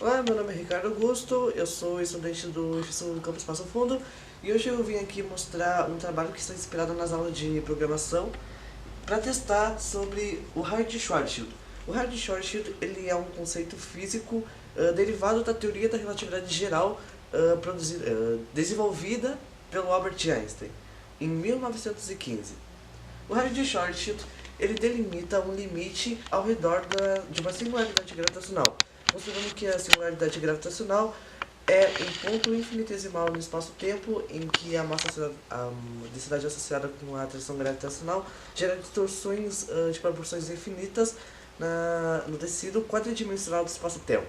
Olá, meu nome é Ricardo Augusto, eu sou estudante do IFSU do Campus Passo Fundo e hoje eu vim aqui mostrar um trabalho que está inspirado nas aulas de programação para testar sobre o raio de Schwarzschild. O raio de Schwarzschild ele é um conceito físico derivado da teoria da relatividade geral desenvolvida pelo Albert Einstein em 1915. O raio de Schwarzschild ele delimita um limite ao redor de uma singularidade gravitacional, considerando que a singularidade gravitacional é um ponto infinitesimal no espaço-tempo em que a densidade associada com a atração gravitacional gera distorções de proporções infinitas no tecido quadridimensional do espaço-tempo.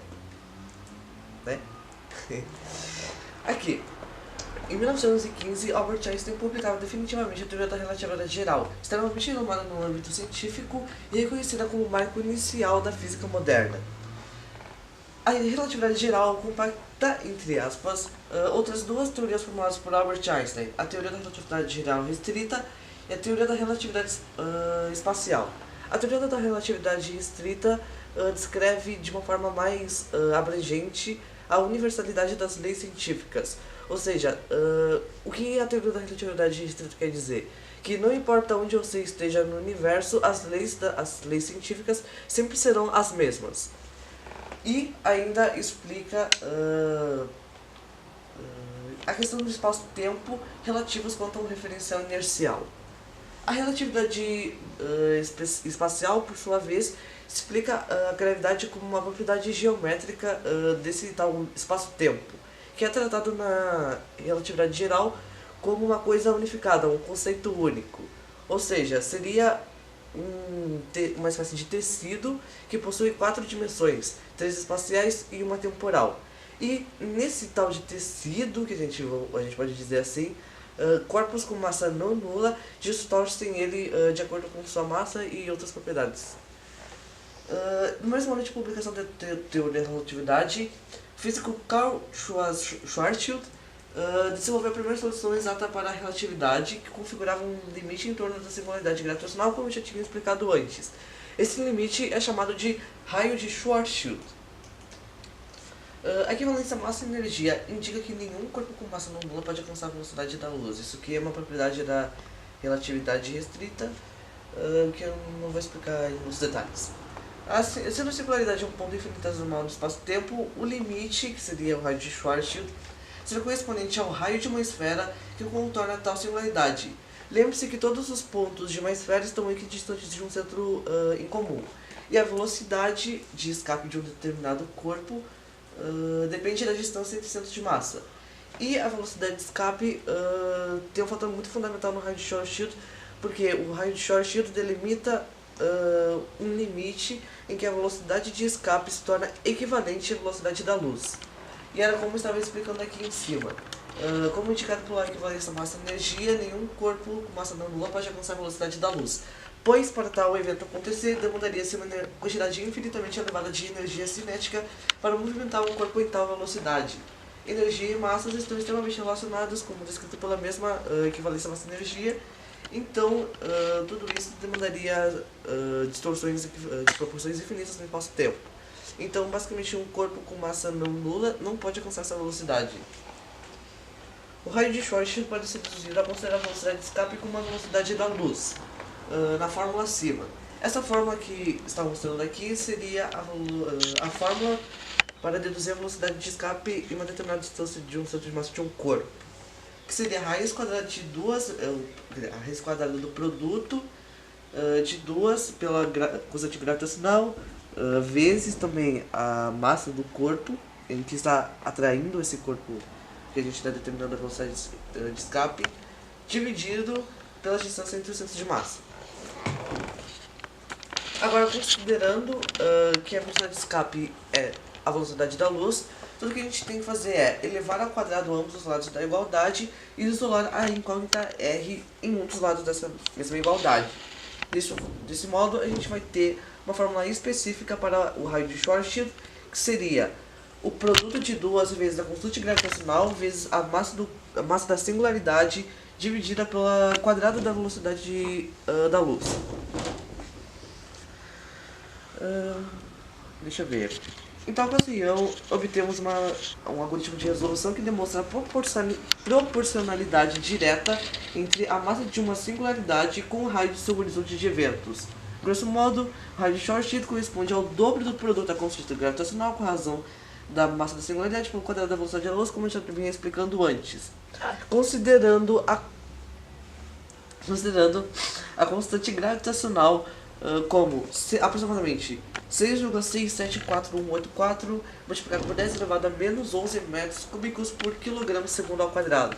Né? Aqui, em 1915, Albert Einstein publicava definitivamente a teoria da relatividade geral, extremamente renomada no âmbito científico e reconhecida como o marco inicial da física moderna. A relatividade geral compacta, entre aspas, outras duas teorias formuladas por Albert Einstein, a teoria da relatividade geral restrita e a teoria da relatividade espacial. A teoria da relatividade restrita descreve de uma forma mais abrangente a universalidade das leis científicas. Ou seja, o que a teoria da relatividade restrita quer dizer? Que não importa onde você esteja no universo, as leis científicas sempre serão as mesmas. E ainda explica a questão do espaço-tempo relativos quanto ao referencial inercial. A relatividade espacial, por sua vez, explica a gravidade como uma propriedade geométrica desse tal espaço-tempo, que é tratado na relatividade geral como uma coisa unificada, um conceito único. Ou seja, seria uma espécie de tecido que possui 4 dimensões, 3 espaciais e uma temporal. E nesse tal de tecido, que a gente pode dizer assim, corpos com massa não nula distorcem ele de acordo com sua massa e outras propriedades. No mesmo ano de publicação da teoria da relatividade, o físico Karl Schwarzschild desenvolveu a primeira solução exata para a relatividade, que configurava um limite em torno da singularidade gravitacional, como eu já tinha explicado antes. Esse limite é chamado de raio de Schwarzschild. A equivalência massa-energia indica que nenhum corpo com massa não nula pode alcançar a velocidade da luz. Isso aqui é uma propriedade da relatividade restrita, que eu não vou explicar nos detalhes. Sendo a singularidade um ponto infinitesimal do espaço-tempo, o limite, que seria o raio de Schwarzschild, será correspondente ao raio de uma esfera que contorna tal singularidade. Lembre-se que todos os pontos de uma esfera estão equidistantes de um centro em comum, e a velocidade de escape de um determinado corpo depende da distância entre centros de massa. E a velocidade de escape tem um fator muito fundamental no raio de Schwarzschild, porque o raio de Schwarzschild delimita um limite em que a velocidade de escape se torna equivalente à velocidade da luz. E era como eu estava explicando aqui em cima. Como indicado pela equivalência massa-energia, nenhum corpo com massa não nula pode alcançar a velocidade da luz, pois para tal evento acontecer, demandaria-se uma quantidade infinitamente elevada de energia cinética para movimentar um corpo em tal velocidade. Energia e massas estão extremamente relacionadas, como descrito pela mesma equivalência massa-energia. Então, tudo isso demandaria distorções de proporções infinitas no espaço-tempo. Então, basicamente, um corpo com massa não nula não pode alcançar essa velocidade. O raio de Schwarzschild pode ser reduzido a considerar a velocidade de escape como a velocidade da luz, na fórmula acima. Essa fórmula que está mostrando aqui seria a fórmula para deduzir a velocidade de escape em uma determinada distância de um centro de massa de um corpo, que seria a raiz quadrada de a raiz quadrada do produto de 2 pela constante gravitacional, vezes também a massa do corpo em que está atraindo esse corpo que a gente está determinando a velocidade de escape, dividido pela distância entre os centros de massa. Agora, considerando que a velocidade de escape é a velocidade da luz, tudo que a gente tem que fazer é elevar ao quadrado ambos os lados da igualdade e isolar a incógnita R em um dos lados dessa mesma igualdade. Desse modo, a gente vai ter uma fórmula específica para o raio de Schwarzschild, que seria o produto de 2 vezes a constante gravitacional vezes a massa da singularidade dividida pelo quadrado da velocidade da luz. Deixa eu ver. Em tal ocasião, obtemos um algoritmo de resolução que demonstra a proporcionalidade direta entre a massa de uma singularidade com o raio de seu horizonte de eventos. Grosso modo, o raio de Schwarzschild corresponde ao dobro do produto da constante gravitacional com a razão da massa da singularidade pelo quadrado da velocidade da luz, como eu já vinha explicando antes. Considerando a constante gravitacional como aproximadamente 6,674184 multiplicado por 10 elevado a menos 11 metros cúbicos por quilograma segundo ao quadrado.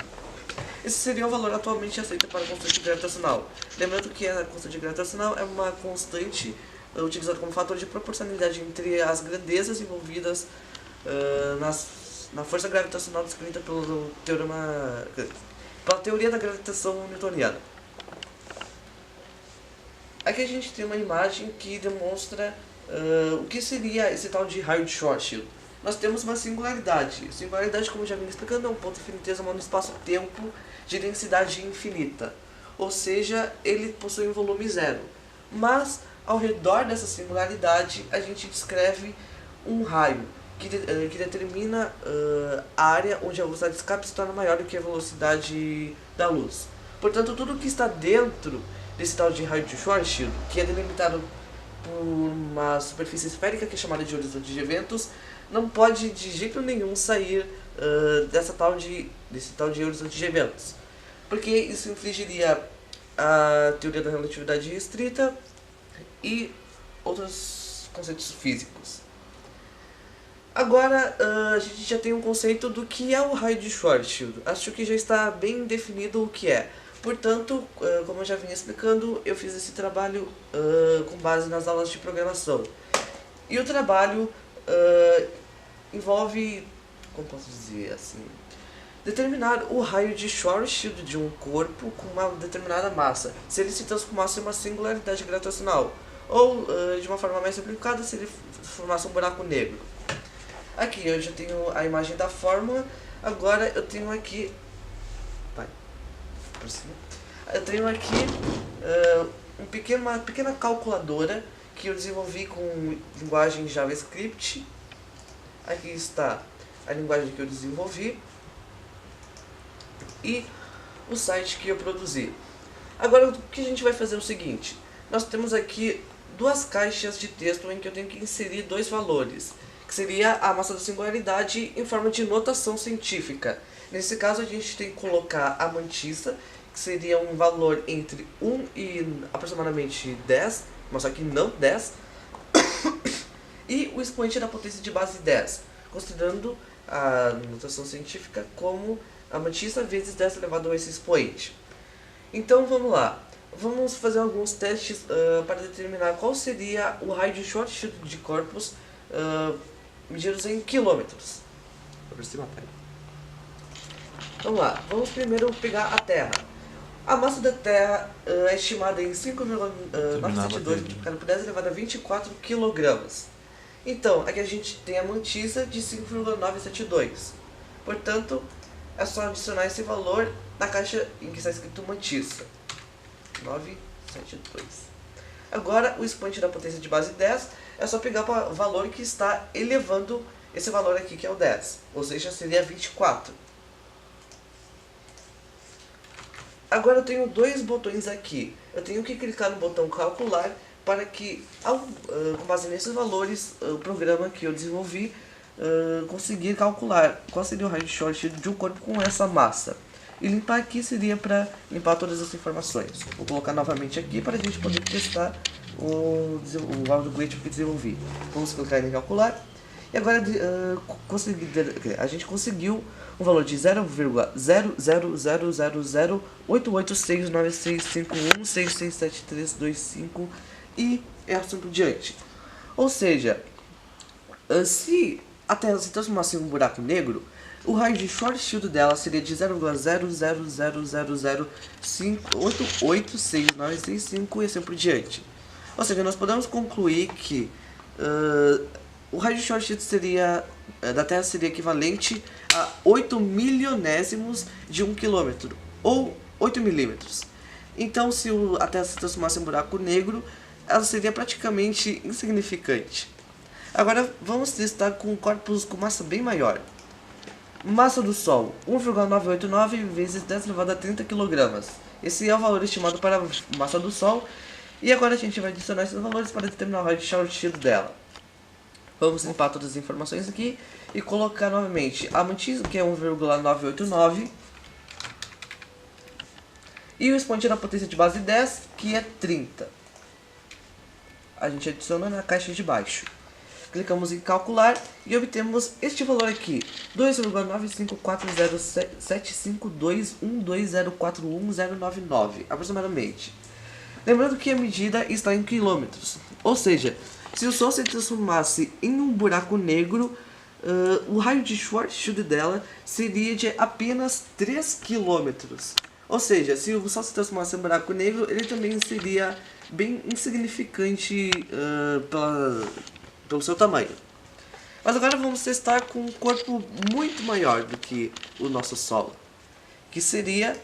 Esse seria o valor atualmente aceito para a constante gravitacional. Lembrando que a constante gravitacional é uma constante utilizada como fator de proporcionalidade entre as grandezas envolvidas na força gravitacional descrita pela teoria da gravitação newtoniana. Aqui a gente tem uma imagem que demonstra o que seria esse tal de raio de Schwarzschild. Nós temos uma singularidade. Singularidade, como eu já vim explicando, é um ponto infinitesimal no espaço-tempo de densidade infinita. Ou seja, ele possui um volume zero. Mas, ao redor dessa singularidade, a gente descreve um raio que determina a área onde a velocidade de escape se torna maior do que a velocidade da luz. Portanto, tudo que está dentro desse tal de raio de Schwarzschild, que é delimitado por uma superfície esférica que é chamada de horizonte de eventos, não pode de jeito nenhum sair desse tal de horizonte de eventos, porque isso infligiria a teoria da relatividade restrita e outros conceitos físicos. Agora a gente já tem um conceito do que é o raio de Schwarzschild. Acho que já está bem definido o que é. Portanto, como eu já vinha explicando, eu fiz esse trabalho com base nas aulas de programação. E o trabalho envolve, como posso dizer assim, determinar o raio de Schwarzschild de um corpo com uma determinada massa, se ele se transformasse em uma singularidade gravitacional, ou, de uma forma mais simplificada, se ele formasse um buraco negro. Aqui eu já tenho a imagem da fórmula, agora eu tenho aqui... Eu tenho aqui uma pequena calculadora que eu desenvolvi com linguagem JavaScript. Aqui está a linguagem que eu desenvolvi e o site que eu produzi. Agora o que a gente vai fazer é o seguinte: nós temos aqui duas caixas de texto em que eu tenho que inserir dois valores, que seria a massa da singularidade em forma de notação científica. Nesse caso a gente tem que colocar a mantissa, que seria um valor entre 1 e aproximadamente 10, mas só que não 10, e o expoente da potência de base 10, considerando a notação científica como a mantissa vezes 10 elevado a esse expoente. Então vamos lá, vamos fazer alguns testes para determinar qual seria o raio de Schwarzschild de corpos medidos em quilômetros. Vou por cima, pera. Vamos lá, vamos primeiro pegar a Terra. A massa da Terra é estimada em 5,972 multiplicado por 10 elevado a 24 kg. Então, aqui a gente tem a mantissa de 5,972. Portanto, é só adicionar esse valor na caixa em que está escrito mantissa. 972. Agora, o expoente da potência de base 10 é só pegar o valor que está elevando esse valor aqui, que é o 10. Ou seja, seria 24. Agora eu tenho dois botões aqui. Eu tenho que clicar no botão calcular para que, com base nesses valores, o programa que eu desenvolvi conseguir calcular qual seria o raio de Schwarzschild de um corpo com essa massa. E limpar aqui seria para limpar todas as informações. Vou colocar novamente aqui para a gente poder testar o algoritmo que desenvolvi. Vamos clicar em calcular. E agora a gente conseguiu um valor de 0,00008869651667325 e assim por diante. Ou seja, se a Terra se transformasse em um buraco negro, o raio de Schwarzschild dela seria de 0,00005886965 e assim por diante. Ou seja, nós podemos concluir que o raio de Schwarzschild da Terra seria equivalente a 8 milionésimos de 1 quilômetro, ou 8 milímetros. Então, se a Terra se transformasse em um buraco negro, ela seria praticamente insignificante. Agora vamos testar com corpos com massa bem maior. Massa do Sol, 1,989 vezes 10 elevado a 30 kg. Esse é o valor estimado para a massa do Sol. E agora a gente vai adicionar esses valores para determinar o raio de short shield dela. Vamos limpar todas as informações aqui e colocar novamente a mantisa, que é 1,989. E o expoente da potência de base 10, que é 30. A gente adiciona na caixa de baixo. Clicamos em calcular e obtemos este valor aqui, 2,954075212041099, aproximadamente. Lembrando que a medida está em quilômetros, ou seja, se o Sol se transformasse em um buraco negro, o raio de Schwarzschild dela seria de apenas 3 quilômetros. Ou seja, se o Sol se transformasse em um buraco negro, ele também seria bem insignificante pelo seu tamanho. Mas agora vamos testar com um corpo muito maior do que o nosso Sol, que seria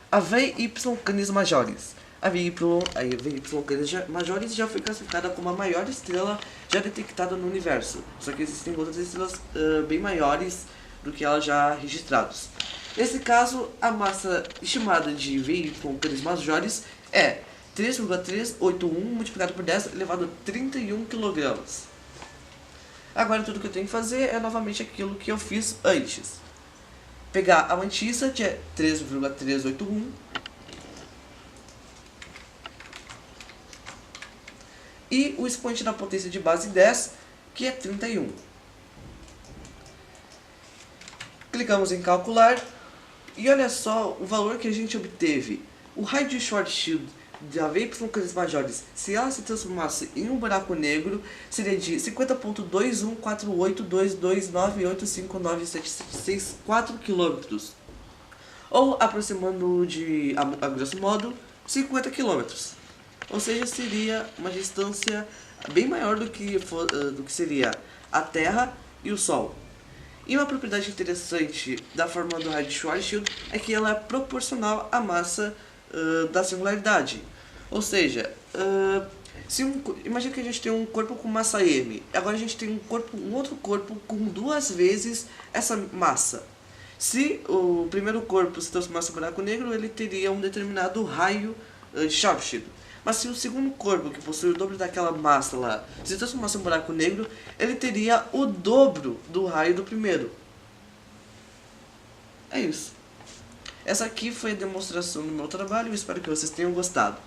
a VY Canis Majoris. A VY Canis Majoris já foi classificada como a maior estrela já detectada no universo, só que existem outras estrelas bem maiores do que ela já registradas. Nesse caso, a massa estimada de VY Canis Majoris é 3,381 multiplicado por 10 elevado a 31 kg. Agora tudo que eu tenho que fazer é novamente aquilo que eu fiz antes. Pegar a mantissa, que é 3,381, e o expoente da potência de base 10, que é 31. Clicamos em calcular, e olha só o valor que a gente obteve. O raio de Schwarzschild da VY Canis Majoris, se ela se transformasse em um buraco negro, seria de 50.21482298597664 km, ou aproximando a grosso modo 50 km. Ou seja, seria uma distância bem maior do que seria a Terra e o Sol. E uma propriedade interessante da fórmula do raio de Schwarzschild é que ela é proporcional à massa da singularidade. Ou seja, imagina que a gente tem um corpo com massa m, agora a gente tem um outro corpo com 2 vezes essa massa. Se o primeiro corpo se transformasse em buraco negro, ele teria um determinado raio de Schwarzschild. Mas se o segundo corpo, que possui o dobro daquela massa lá, se transformasse em um buraco negro, ele teria o dobro do raio do primeiro. É isso. Essa aqui foi a demonstração do meu trabalho, eu espero que vocês tenham gostado.